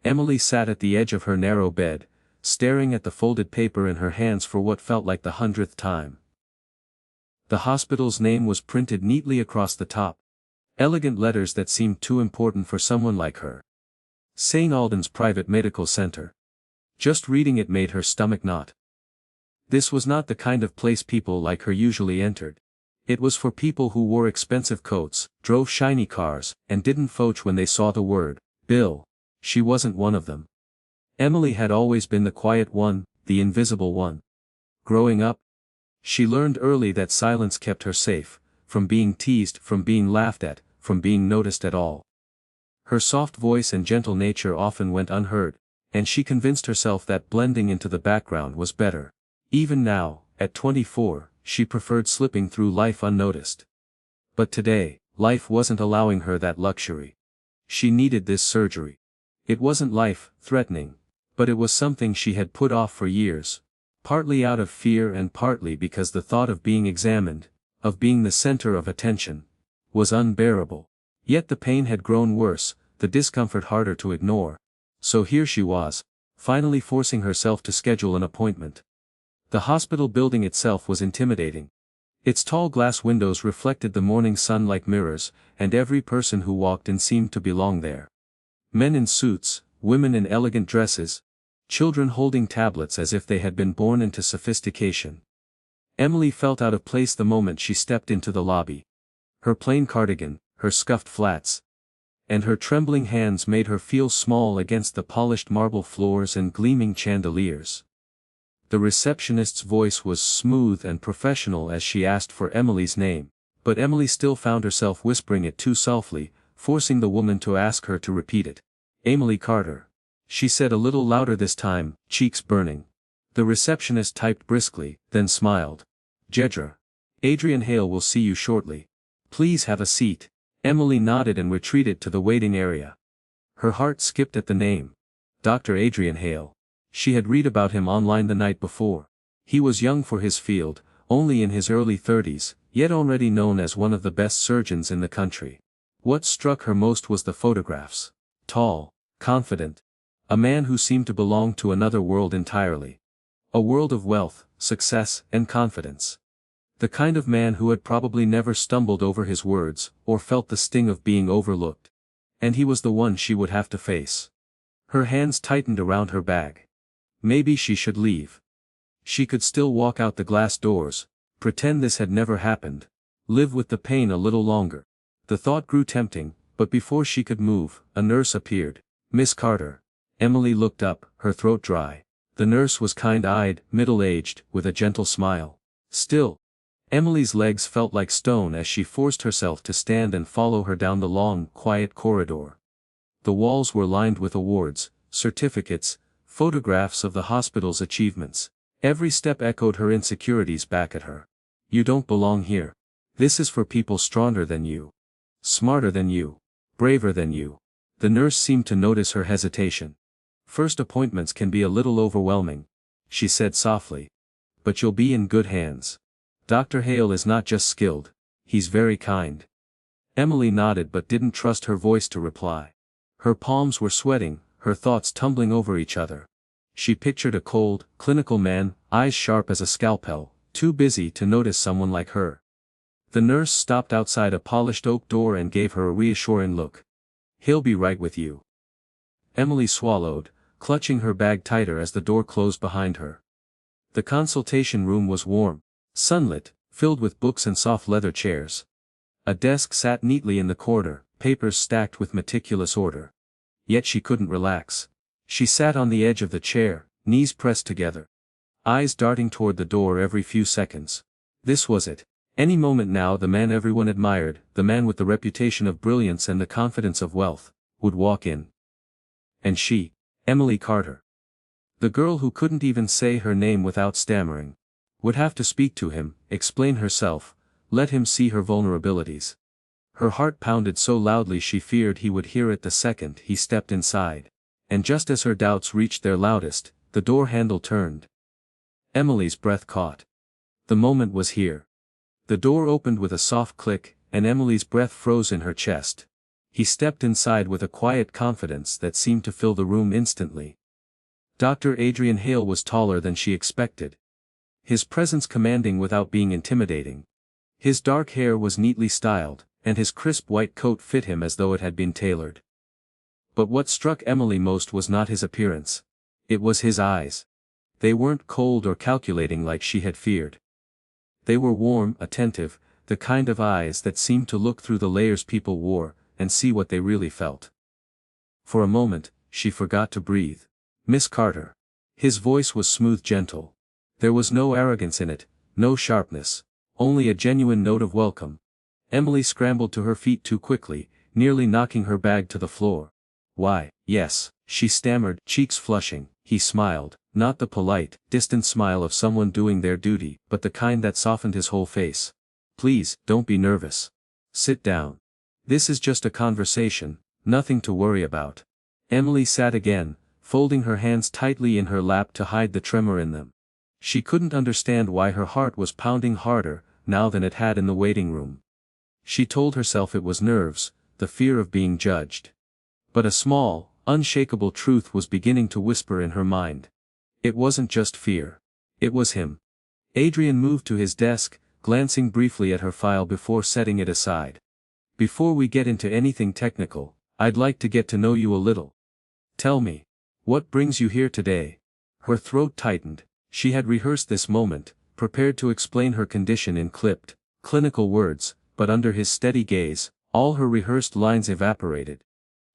Emily sat at the edge of her narrow bed, staring at the folded paper in her hands for what felt like the 100th time. The hospital's name was printed neatly across the top. Elegant letters that seemed too important for someone like her. St. Alden's Private Medical Center. Just reading it made her stomach knot. This was not the kind of place people like her usually entered. It was for people who wore expensive coats, drove shiny cars, and didn't fouch when they saw the word bill. She wasn't one of them. Emily had always been the quiet one, the invisible one. Growing up, she learned early that silence kept her safe, from being teased, from being laughed at, from being noticed at all. Her soft voice and gentle nature often went unheard, and she convinced herself that blending into the background was better. Even now, at 24, she preferred slipping through life unnoticed. But today, life wasn't allowing her that luxury. She needed this surgery. It wasn't life-threatening, but it was something she had put off for years, partly out of fear and partly because the thought of being examined, of being the center of attention, was unbearable. Yet the pain had grown worse, the discomfort harder to ignore. So here she was, finally forcing herself to schedule an appointment. The hospital building itself was intimidating. Its tall glass windows reflected the morning sun like mirrors, and every person who walked in seemed to belong there. Men in suits, women in elegant dresses, children holding tablets as if they had been born into sophistication. Emily felt out of place the moment she stepped into the lobby. Her plain cardigan, her scuffed flats, and her trembling hands made her feel small against the polished marble floors and gleaming chandeliers. The receptionist's voice was smooth and professional as she asked for Emily's name, but Emily still found herself whispering it too softly, forcing the woman to ask her to repeat it. "Emily Carter," she said a little louder this time, cheeks burning. The receptionist typed briskly, then smiled. "Jedra. Adrian Hale will see you shortly. Please have a seat." Emily nodded and retreated to the waiting area. Her heart skipped at the name. Dr. Adrian Hale. She had read about him online the night before. He was young for his field, only in his early 30s, yet already known as one of the best surgeons in the country. What struck her most was the photographs. Tall, confident. A man who seemed to belong to another world entirely. A world of wealth, success, and confidence. The kind of man who had probably never stumbled over his words, or felt the sting of being overlooked. And he was the one she would have to face. Her hands tightened around her bag. Maybe she should leave. She could still walk out the glass doors, pretend this had never happened, live with the pain a little longer. The thought grew tempting, but before she could move, a nurse appeared. "Miss Carter." Emily looked up, her throat dry. The nurse was kind-eyed, middle-aged, with a gentle smile. Still, Emily's legs felt like stone as she forced herself to stand and follow her down the long, quiet corridor. The walls were lined with awards, certificates, photographs of the hospital's achievements. Every step echoed her insecurities back at her. "You don't belong here. This is for people stronger than you. Smarter than you. Braver than you." The nurse seemed to notice her hesitation. "First appointments can be a little overwhelming," she said softly. "But you'll be in good hands. Dr. Hale is not just skilled, he's very kind." Emily nodded but didn't trust her voice to reply. Her palms were sweating, her thoughts tumbling over each other. She pictured a cold, clinical man, eyes sharp as a scalpel, too busy to notice someone like her. The nurse stopped outside a polished oak door and gave her a reassuring look. "He'll be right with you." Emily swallowed, clutching her bag tighter as the door closed behind her. The consultation room was warm, sunlit, filled with books and soft leather chairs. A desk sat neatly in the corner, papers stacked with meticulous order. Yet she couldn't relax. She sat on the edge of the chair, knees pressed together. Eyes darting toward the door every few seconds. This was it. Any moment now the man everyone admired, the man with the reputation of brilliance and the confidence of wealth, would walk in. And she, Emily Carter, the girl who couldn't even say her name without stammering, would have to speak to him, explain herself, let him see her vulnerabilities. Her heart pounded so loudly she feared he would hear it the second he stepped inside. And just as her doubts reached their loudest, the door handle turned. Emily's breath caught. The moment was here. The door opened with a soft click, and Emily's breath froze in her chest. He stepped inside with a quiet confidence that seemed to fill the room instantly. Dr. Adrian Hale was taller than she expected. His presence commanding without being intimidating. His dark hair was neatly styled, and his crisp white coat fit him as though it had been tailored. But what struck Emily most was not his appearance. It was his eyes. They weren't cold or calculating like she had feared. They were warm, attentive, the kind of eyes that seemed to look through the layers people wore, and see what they really felt. For a moment, she forgot to breathe. "Miss Carter." His voice was smooth, gentle. There was no arrogance in it, no sharpness, only a genuine note of welcome. Emily scrambled to her feet too quickly, nearly knocking her bag to the floor. "Why, yes," she stammered, cheeks flushing. He smiled, not the polite, distant smile of someone doing their duty, but the kind that softened his whole face. "Please, don't be nervous. Sit down. This is just a conversation, nothing to worry about." Emily sat again, folding her hands tightly in her lap to hide the tremor in them. She couldn't understand why her heart was pounding harder now than it had in the waiting room. She told herself it was nerves, the fear of being judged. But a small, unshakable truth was beginning to whisper in her mind. It wasn't just fear. It was him. Adrian moved to his desk, glancing briefly at her file before setting it aside. "Before we get into anything technical, I'd like to get to know you a little. Tell me, what brings you here today?" Her throat tightened. She had rehearsed this moment, prepared to explain her condition in clipped, clinical words, but under his steady gaze, all her rehearsed lines evaporated.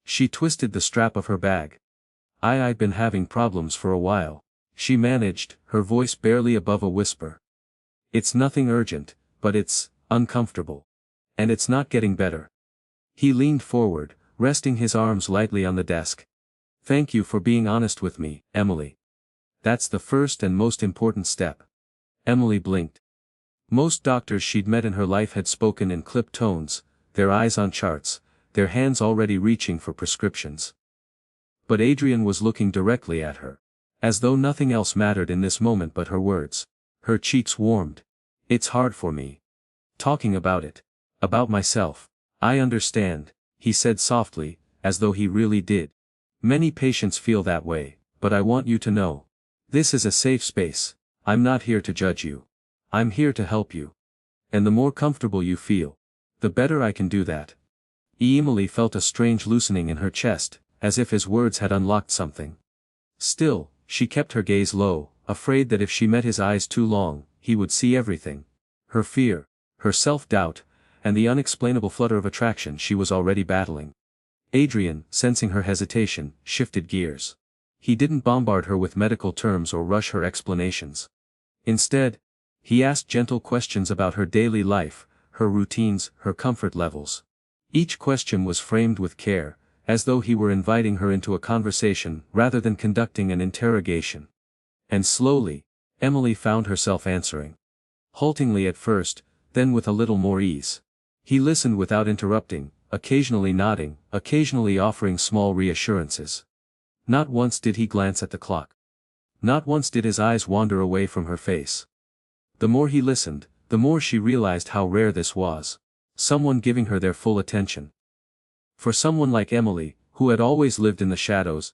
She twisted the strap of her bag. I'd been having problems for a while," she managed, her voice barely above a whisper. "It's nothing urgent, but it's uncomfortable. And it's not getting better." He leaned forward, resting his arms lightly on the desk. "Thank you for being honest with me, Emily. That's the first and most important step." Emily blinked. Most doctors she'd met in her life had spoken in clipped tones, their eyes on charts, their hands already reaching for prescriptions. But Adrian was looking directly at her. As though nothing else mattered in this moment but her words. Her cheeks warmed. "It's hard for me. Talking about it. About myself. I understand," he said softly, as though he really did. "Many patients feel that way, but I want you to know. This is a safe space. I'm not here to judge you. I'm here to help you. And the more comfortable you feel, the better I can do that." Emily felt a strange loosening in her chest, as if his words had unlocked something. Still, she kept her gaze low, afraid that if she met his eyes too long, he would see everything. Her fear, her self-doubt, and the unexplainable flutter of attraction she was already battling. Adrian, sensing her hesitation, shifted gears. He didn't bombard her with medical terms or rush her explanations. Instead, he asked gentle questions about her daily life, her routines, her comfort levels. Each question was framed with care, as though he were inviting her into a conversation rather than conducting an interrogation. And slowly, Emily found herself answering. Haltingly at first, then with a little more ease. He listened without interrupting, occasionally nodding, occasionally offering small reassurances. Not once did he glance at the clock. Not once did his eyes wander away from her face. The more he listened, the more she realized how rare this was. Someone giving her their full attention. For someone like Emily, who had always lived in the shadows,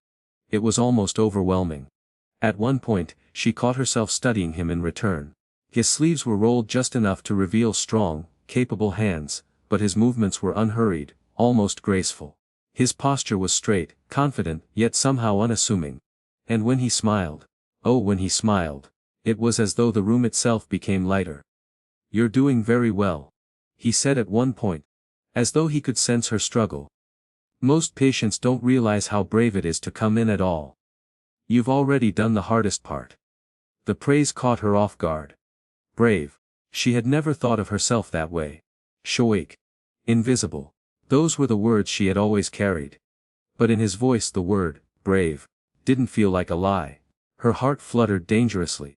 it was almost overwhelming. At one point, she caught herself studying him in return. His sleeves were rolled just enough to reveal strong, capable hands, but his movements were unhurried, almost graceful. His posture was straight, confident, yet somehow unassuming. And when he smiled, oh when he smiled, it was as though the room itself became lighter. "You're doing very well," he said at one point, as though he could sense her struggle. "Most patients don't realize how brave it is to come in at all. You've already done the hardest part." The praise caught her off guard. Brave. She had never thought of herself that way. Stoic. Invisible. Those were the words she had always carried. But in his voice the word, brave, didn't feel like a lie. Her heart fluttered dangerously.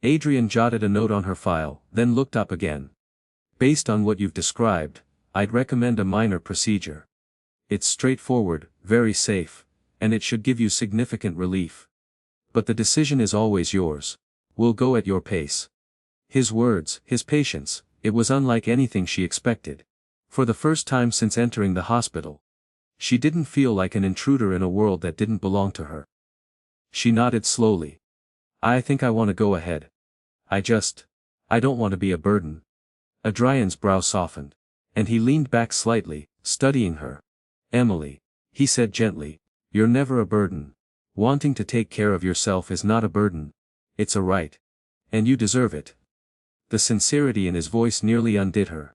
Adrian jotted a note on her file, then looked up again. "Based on what you've described, I'd recommend a minor procedure. It's straightforward, very safe, and it should give you significant relief. But the decision is always yours. We'll go at your pace." His words, his patience, it was unlike anything she expected. For the first time since entering the hospital, She didn't feel like an intruder in a world that didn't belong to her. She nodded slowly. I think I want to go ahead. I don't want to be a burden. Adrian's brow softened. And he leaned back slightly, studying her. Emily, he said gently, you're never a burden. Wanting to take care of yourself is not a burden. It's a right. And you deserve it. The sincerity in his voice nearly undid her.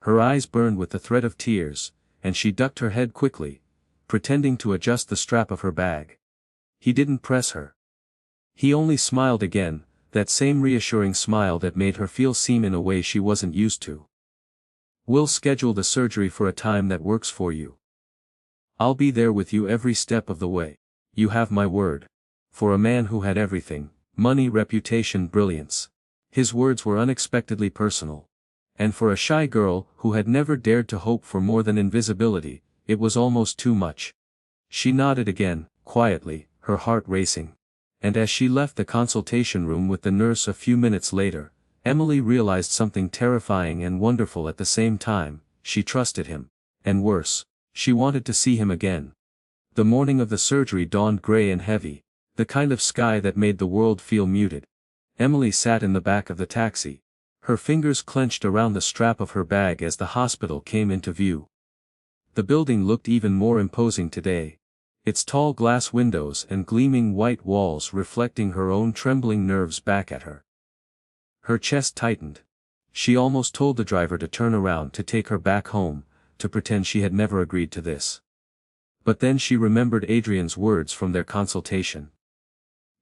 Her eyes burned with the threat of tears, and she ducked her head quickly, pretending to adjust the strap of her bag. He didn't press her. He only smiled again, that same reassuring smile that made her feel seen in a way she wasn't used to. We'll schedule the surgery for a time that works for you. I'll be there with you every step of the way. You have my word. For a man who had everything, money, reputation, brilliance. His words were unexpectedly personal. And for a shy girl who had never dared to hope for more than invisibility, it was almost too much. She nodded again, quietly, her heart racing. And as she left the consultation room with the nurse a few minutes later, Emily realized something terrifying and wonderful at the same time. She trusted him. And worse, she wanted to see him again. The morning of the surgery dawned gray and heavy, the kind of sky that made the world feel muted. Emily sat in the back of the taxi, her fingers clenched around the strap of her bag as the hospital came into view. The building looked even more imposing today, its tall glass windows and gleaming white walls reflecting her own trembling nerves back at her. Her chest tightened. She almost told the driver to turn around to take her back home, to pretend she had never agreed to this. But then she remembered Adrian's words from their consultation.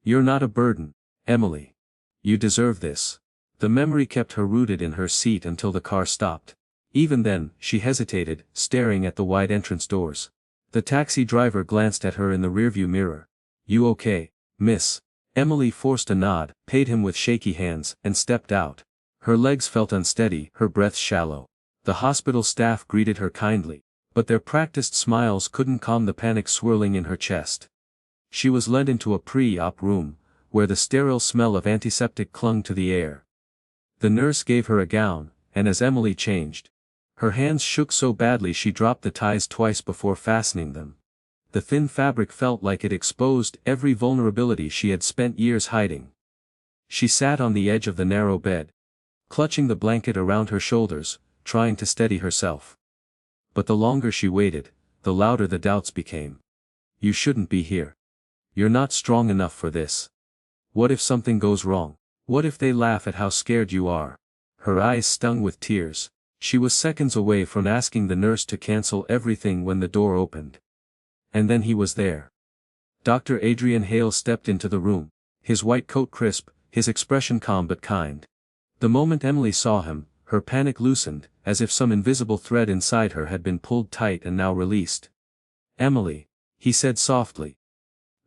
You're not a burden, Emily. You deserve this. The memory kept her rooted in her seat until the car stopped. Even then, she hesitated, staring at the wide entrance doors. The taxi driver glanced at her in the rearview mirror. You okay, miss? Emily forced a nod, paid him with shaky hands, and stepped out. Her legs felt unsteady, her breath shallow. The hospital staff greeted her kindly, but their practiced smiles couldn't calm the panic swirling in her chest. She was led into a pre-op room, where the sterile smell of antiseptic clung to the air. The nurse gave her a gown, and as Emily changed, her hands shook so badly she dropped the ties twice before fastening them. The thin fabric felt like it exposed every vulnerability she had spent years hiding. She sat on the edge of the narrow bed, clutching the blanket around her shoulders, trying to steady herself. But the longer she waited, the louder the doubts became. You shouldn't be here. You're not strong enough for this. What if something goes wrong? What if they laugh at how scared you are? Her eyes stung with tears. She was seconds away from asking the nurse to cancel everything when the door opened. And then he was there. Dr. Adrian Hale stepped into the room, his white coat crisp, his expression calm but kind. The moment Emily saw him, her panic loosened, as if some invisible thread inside her had been pulled tight and now released. Emily, he said softly.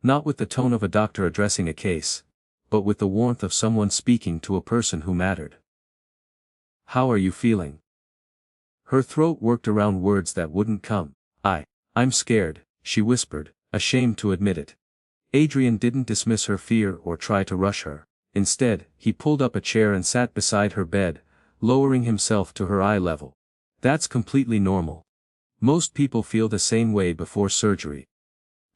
Not with the tone of a doctor addressing a case, but with the warmth of someone speaking to a person who mattered. How are you feeling? Her throat worked around words that wouldn't come. I'm scared, she whispered, ashamed to admit it. Adrian didn't dismiss her fear or try to rush her. Instead, he pulled up a chair and sat beside her bed, lowering himself to her eye level. That's completely normal. Most people feel the same way before surgery.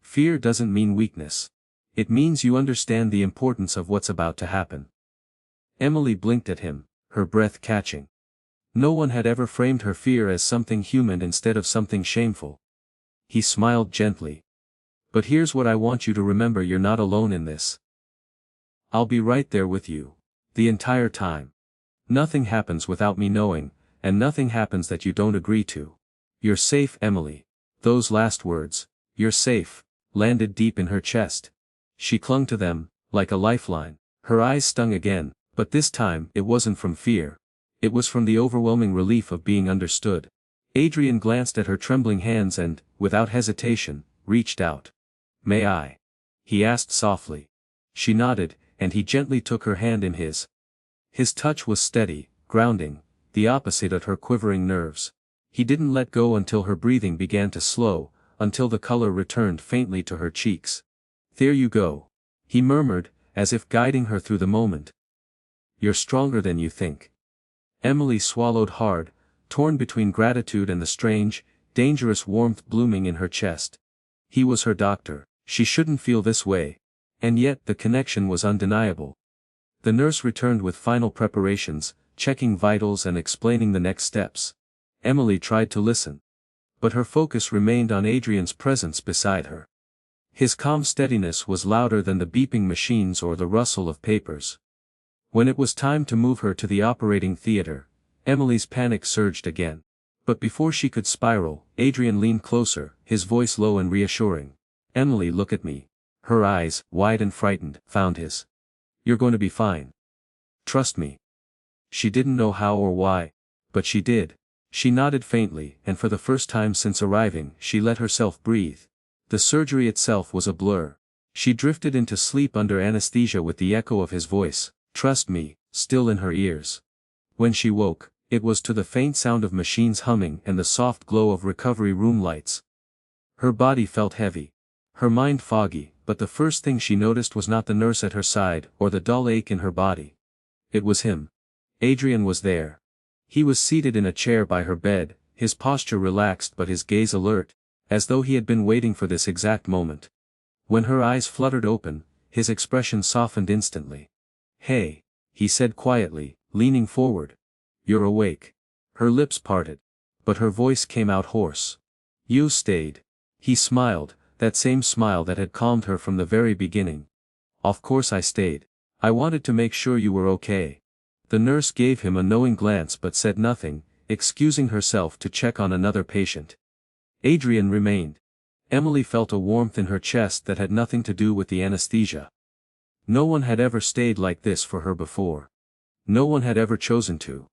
Fear doesn't mean weakness. It means you understand the importance of what's about to happen. Emily blinked at him, her breath catching. No one had ever framed her fear as something human instead of something shameful. He smiled gently. But here's what I want you to remember: you're not alone in this. I'll be right there with you. The entire time. Nothing happens without me knowing, and nothing happens that you don't agree to. You're safe, Emily. Those last words, "you're safe," landed deep in her chest. She clung to them, like a lifeline. Her eyes stung again, but this time it wasn't from fear. It was from the overwhelming relief of being understood. Adrian glanced at her trembling hands and, without hesitation, reached out. May I? He asked softly. She nodded, and he gently took her hand in his. His touch was steady, grounding, the opposite of her quivering nerves. He didn't let go until her breathing began to slow, until the color returned faintly to her cheeks. There you go. He murmured, as if guiding her through the moment. You're stronger than you think. Emily swallowed hard, torn between gratitude and the strange, dangerous warmth blooming in her chest. He was her doctor, she shouldn't feel this way. And yet the connection was undeniable. The nurse returned with final preparations, checking vitals and explaining the next steps. Emily tried to listen. But her focus remained on Adrian's presence beside her. His calm steadiness was louder than the beeping machines or the rustle of papers. When it was time to move her to the operating theater, Emily's panic surged again. But before she could spiral, Adrian leaned closer, his voice low and reassuring. "Emily, look at me." Her eyes, wide and frightened, found his. "You're going to be fine. Trust me." She didn't know how or why, but she did. She nodded faintly, and for the first time since arriving, she let herself breathe. The surgery itself was a blur. She drifted into sleep under anesthesia with the echo of his voice, "Trust me," still in her ears. When she woke, it was to the faint sound of machines humming and the soft glow of recovery room lights. Her body felt heavy. Her mind foggy, but the first thing she noticed was not the nurse at her side or the dull ache in her body. It was him. Adrian was there. He was seated in a chair by her bed, his posture relaxed but his gaze alert, as though he had been waiting for this exact moment. When her eyes fluttered open, his expression softened instantly. "Hey," he said quietly, leaning forward. "You're awake." Her lips parted. But her voice came out hoarse. "You stayed." He smiled, that same smile that had calmed her from the very beginning. "Of course I stayed. I wanted to make sure you were okay." The nurse gave him a knowing glance but said nothing, excusing herself to check on another patient. Adrian remained. Emily felt a warmth in her chest that had nothing to do with the anesthesia. No one had ever stayed like this for her before. No one had ever chosen to.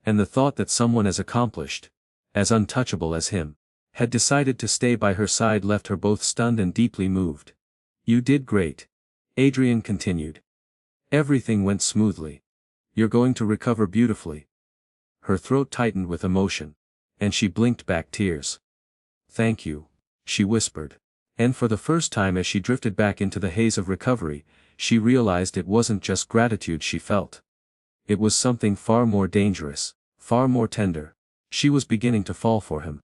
And the thought that someone as accomplished, as untouchable as him, had decided to stay by her side left her both stunned and deeply moved. "You did great," Adrian continued. "Everything went smoothly. You're going to recover beautifully." Her throat tightened with emotion. And she blinked back tears. "Thank you," she whispered. And for the first time as she drifted back into the haze of recovery, she realized it wasn't just gratitude she felt. It was something far more dangerous, far more tender. She was beginning to fall for him.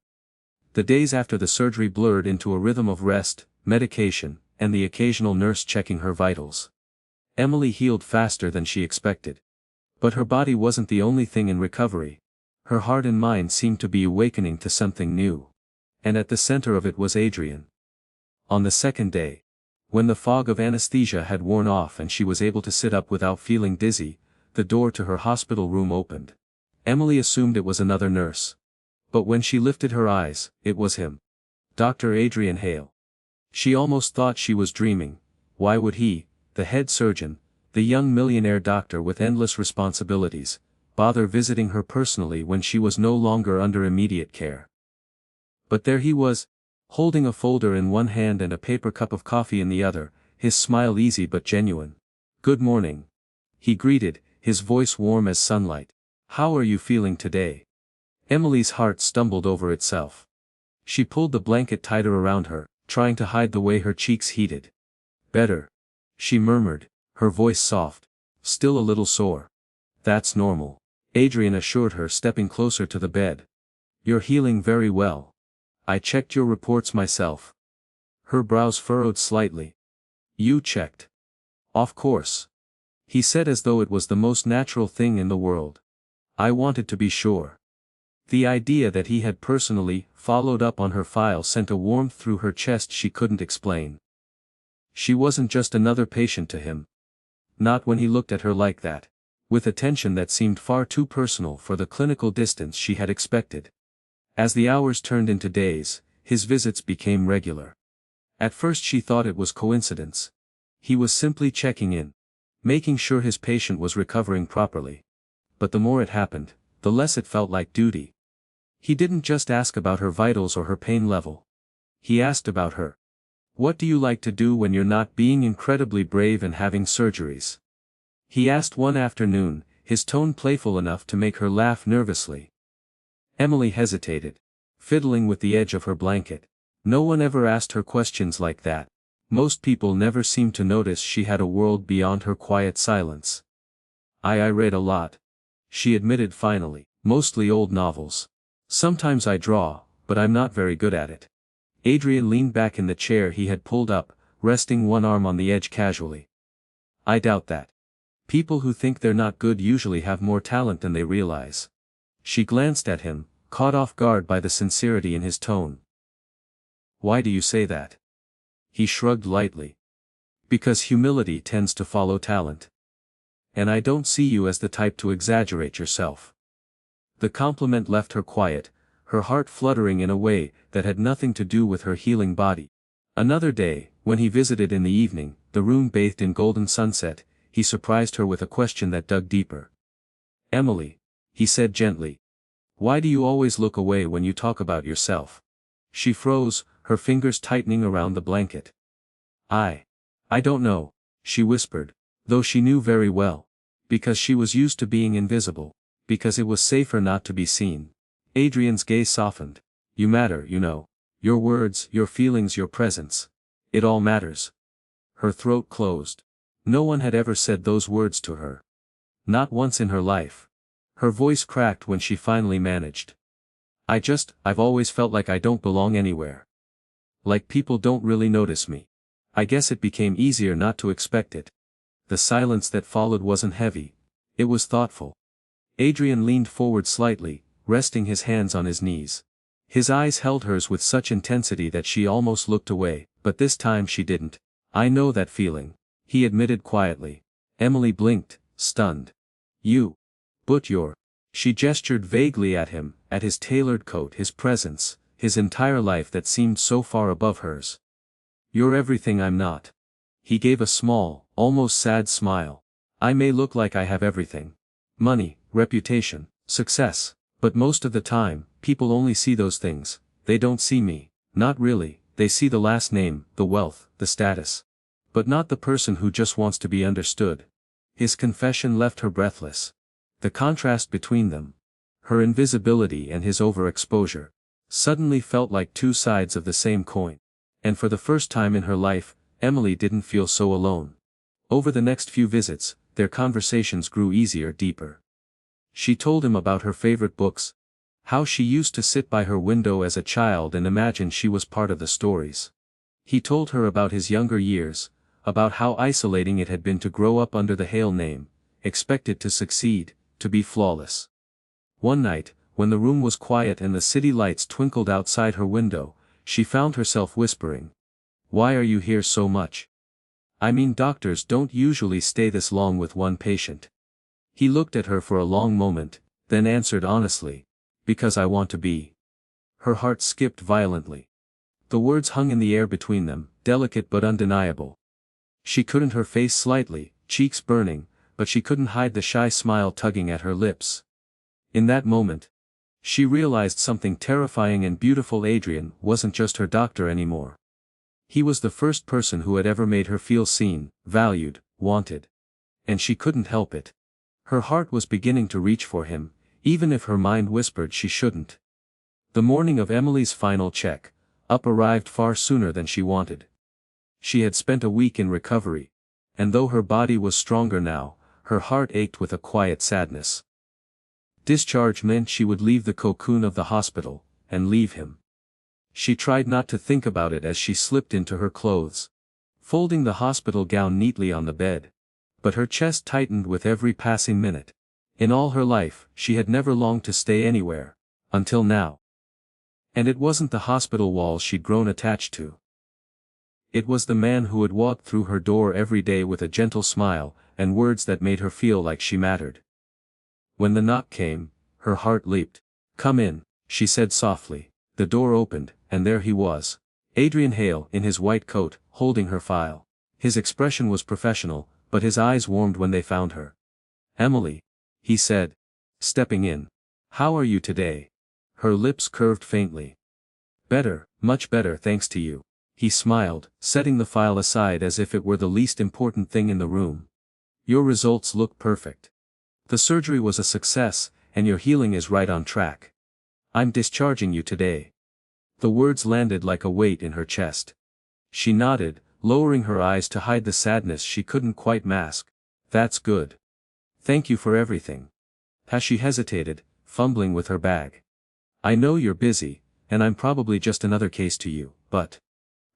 The days after the surgery blurred into a rhythm of rest, medication, and the occasional nurse checking her vitals. Emily healed faster than she expected. But her body wasn't the only thing in recovery. Her heart and mind seemed to be awakening to something new. And at the center of it was Adrian. On the second day, when the fog of anesthesia had worn off and she was able to sit up without feeling dizzy, the door to her hospital room opened. Emily assumed it was another nurse. But when she lifted her eyes, it was him. Dr. Adrian Hale. She almost thought she was dreaming. Why would he, the head surgeon, the young millionaire doctor with endless responsibilities, bother visiting her personally when she was no longer under immediate care? But there he was, holding a folder in one hand and a paper cup of coffee in the other, his smile easy but genuine. "Good morning," he greeted, his voice warm as sunlight. "How are you feeling today?" Emily's heart stumbled over itself. She pulled the blanket tighter around her, trying to hide the way her cheeks heated. "Better," she murmured, her voice soft, still a little sore. "That's normal," Adrian assured her, stepping closer to the bed. "You're healing very well. I checked your reports myself." Her brows furrowed slightly. "You checked?" "Of course," he said as though it was the most natural thing in the world. "I wanted to be sure." The idea that he had personally followed up on her file sent a warmth through her chest she couldn't explain. She wasn't just another patient to him. Not when he looked at her like that, with attention that seemed far too personal for the clinical distance she had expected. As the hours turned into days, his visits became regular. At first she thought it was coincidence. He was simply checking in, making sure his patient was recovering properly. But the more it happened, the less it felt like duty. He didn't just ask about her vitals or her pain level. He asked about her. "What do you like to do when you're not being incredibly brave and having surgeries?" He asked one afternoon, his tone playful enough to make her laugh nervously. Emily hesitated, fiddling with the edge of her blanket. No one ever asked her questions like that. Most people never seemed to notice she had a world beyond her quiet silence. I read a lot," she admitted finally, "mostly old novels. Sometimes I draw, but I'm not very good at it. Adrian leaned back in the chair he had pulled up, resting one arm on the edge casually. I doubt that. People who think they're not good usually have more talent than they realize. She glanced at him, caught off guard by the sincerity in his tone. Why do you say that? He shrugged lightly. Because humility tends to follow talent. And I don't see you as the type to exaggerate yourself. The compliment left her quiet, her heart fluttering in a way that had nothing to do with her healing body. Another day, when he visited in the evening, the room bathed in golden sunset, he surprised her with a question that dug deeper. Emily, he said gently. Why do you always look away when you talk about yourself? She froze, her fingers tightening around the blanket. I don't know, she whispered, though she knew very well. Because she was used to being invisible. Because it was safer not to be seen. Adrian's gaze softened. You matter, you know. Your words, your feelings, your presence. It all matters. Her throat closed. No one had ever said those words to her. Not once in her life. Her voice cracked when she finally managed. I've always felt like I don't belong anywhere. Like people don't really notice me. I guess it became easier not to expect it. The silence that followed wasn't heavy. It was thoughtful. Adrian leaned forward slightly, resting his hands on his knees. His eyes held hers with such intensity that she almost looked away, but this time she didn't. I know that feeling, he admitted quietly. Emily blinked, stunned. But you're. She gestured vaguely at him, at his tailored coat, his presence, his entire life that seemed so far above hers. You're everything I'm not. He gave a small, almost sad smile. I may look like I have everything. Money, reputation, success. But most of the time, people only see those things. They don't see me. Not really, they see the last name, the wealth, the status. But not the person who just wants to be understood. His confession left her breathless. The contrast between them, her invisibility and his overexposure, suddenly felt like two sides of the same coin. And for the first time in her life, Emily didn't feel so alone. Over the next few visits, their conversations grew easier, deeper. She told him about her favorite books, how she used to sit by her window as a child and imagine she was part of the stories. He told her about his younger years, about how isolating it had been to grow up under the Hale name, expected to succeed, to be flawless. One night, when the room was quiet and the city lights twinkled outside her window, she found herself whispering. Why are you here so much? I mean, doctors don't usually stay this long with one patient. He looked at her for a long moment, then answered honestly. Because I want to be. Her heart skipped violently. The words hung in the air between them, delicate but undeniable. She couldn't, her face slightly, cheeks burning, but she couldn't hide the shy smile tugging at her lips. In that moment, she realized something terrifying and beautiful. Adrian wasn't just her doctor anymore. He was the first person who had ever made her feel seen, valued, wanted. And she couldn't help it. Her heart was beginning to reach for him, even if her mind whispered she shouldn't. The morning of Emily's final check-up arrived far sooner than she wanted. She had spent a week in recovery, and though her body was stronger now, her heart ached with a quiet sadness. Discharge meant she would leave the cocoon of the hospital, and leave him. She tried not to think about it as she slipped into her clothes, folding the hospital gown neatly on the bed. But her chest tightened with every passing minute. In all her life, she had never longed to stay anywhere, until now. And it wasn't the hospital walls she'd grown attached to. It was the man who had walked through her door every day with a gentle smile, and words that made her feel like she mattered. When the knock came, her heart leaped. Come in, she said softly. The door opened, and there he was. Adrian Hale, in his white coat, holding her file. His expression was professional, but his eyes warmed when they found her. Emily, he said, stepping in. How are you today? Her lips curved faintly. Better, much better thanks to you. He smiled, setting the file aside as if it were the least important thing in the room. Your results look perfect. The surgery was a success, and your healing is right on track. I'm discharging you today. The words landed like a weight in her chest. She nodded, lowering her eyes to hide the sadness she couldn't quite mask. That's good. Thank you for everything. As she hesitated, fumbling with her bag. I know you're busy, and I'm probably just another case to you, but...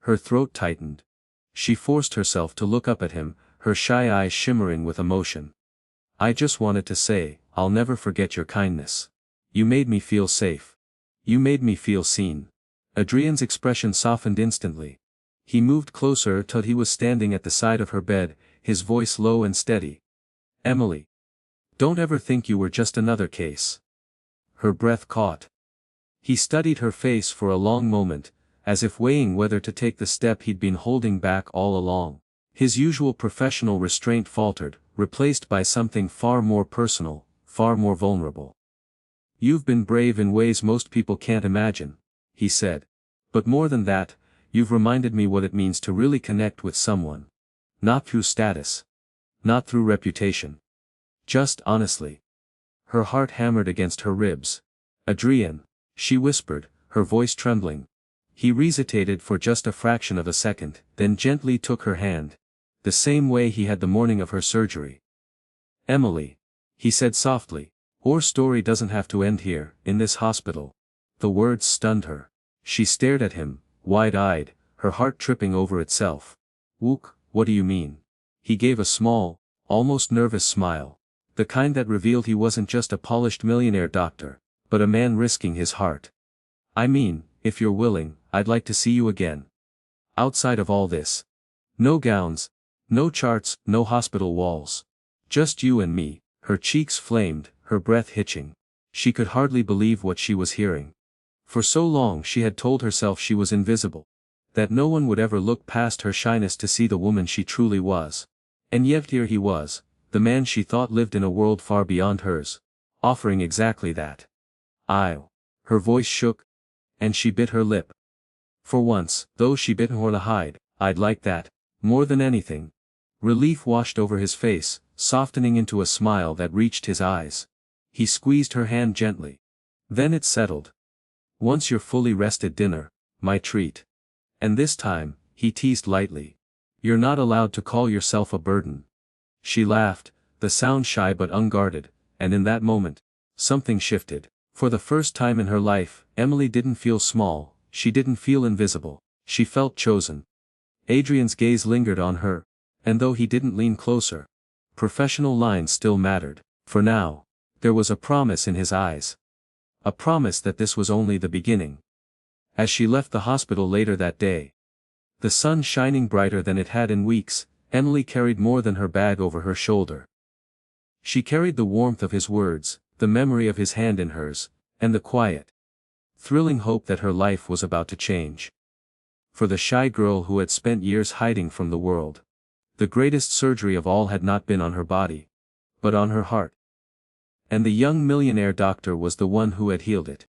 Her throat tightened. She forced herself to look up at him, her shy eyes shimmering with emotion. I just wanted to say, I'll never forget your kindness. You made me feel safe. You made me feel seen. Adrian's expression softened instantly. He moved closer till he was standing at the side of her bed, his voice low and steady. Emily. Don't ever think you were just another case. Her breath caught. He studied her face for a long moment, as if weighing whether to take the step he'd been holding back all along. His usual professional restraint faltered, replaced by something far more personal, far more vulnerable. You've been brave in ways most people can't imagine, he said. But more than that, you've reminded me what it means to really connect with someone. Not through status. Not through reputation. Just honestly. Her heart hammered against her ribs. Adrian, she whispered, her voice trembling. He hesitated for just a fraction of a second, then gently took her hand. The same way he had the morning of her surgery. Emily. He said softly, our story doesn't have to end here, in this hospital. The words stunned her. She stared at him, wide-eyed, her heart tripping over itself. Wook, what do you mean? He gave a small, almost nervous smile. The kind that revealed he wasn't just a polished millionaire doctor, but a man risking his heart. I mean, if you're willing, I'd like to see you again. Outside of all this. No gowns, no charts, no hospital walls. Just you and me. Her cheeks flamed, her breath hitching. She could hardly believe what she was hearing. For so long she had told herself she was invisible. That no one would ever look past her shyness to see the woman she truly was. And yet here he was, the man she thought lived in a world far beyond hers. Offering exactly that. Her voice shook. And she bit her lip. For once, though she bit her to hide, I'd like that, more than anything. Relief washed over his face, softening into a smile that reached his eyes. He squeezed her hand gently. Then it settled. Once you're fully rested, dinner, my treat. And this time, he teased lightly. You're not allowed to call yourself a burden. She laughed, the sound shy but unguarded, and in that moment, something shifted. For the first time in her life, Emily didn't feel small, she didn't feel invisible, she felt chosen. Adrian's gaze lingered on her, and though he didn't lean closer, professional lines still mattered. For now, there was a promise in his eyes. A promise that this was only the beginning. As she left the hospital later that day, the sun shining brighter than it had in weeks, Emily carried more than her bag over her shoulder. She carried the warmth of his words, the memory of his hand in hers, and the quiet, thrilling hope that her life was about to change. For the shy girl who had spent years hiding from the world, the greatest surgery of all had not been on her body, but on her heart. And the young millionaire doctor was the one who had healed it.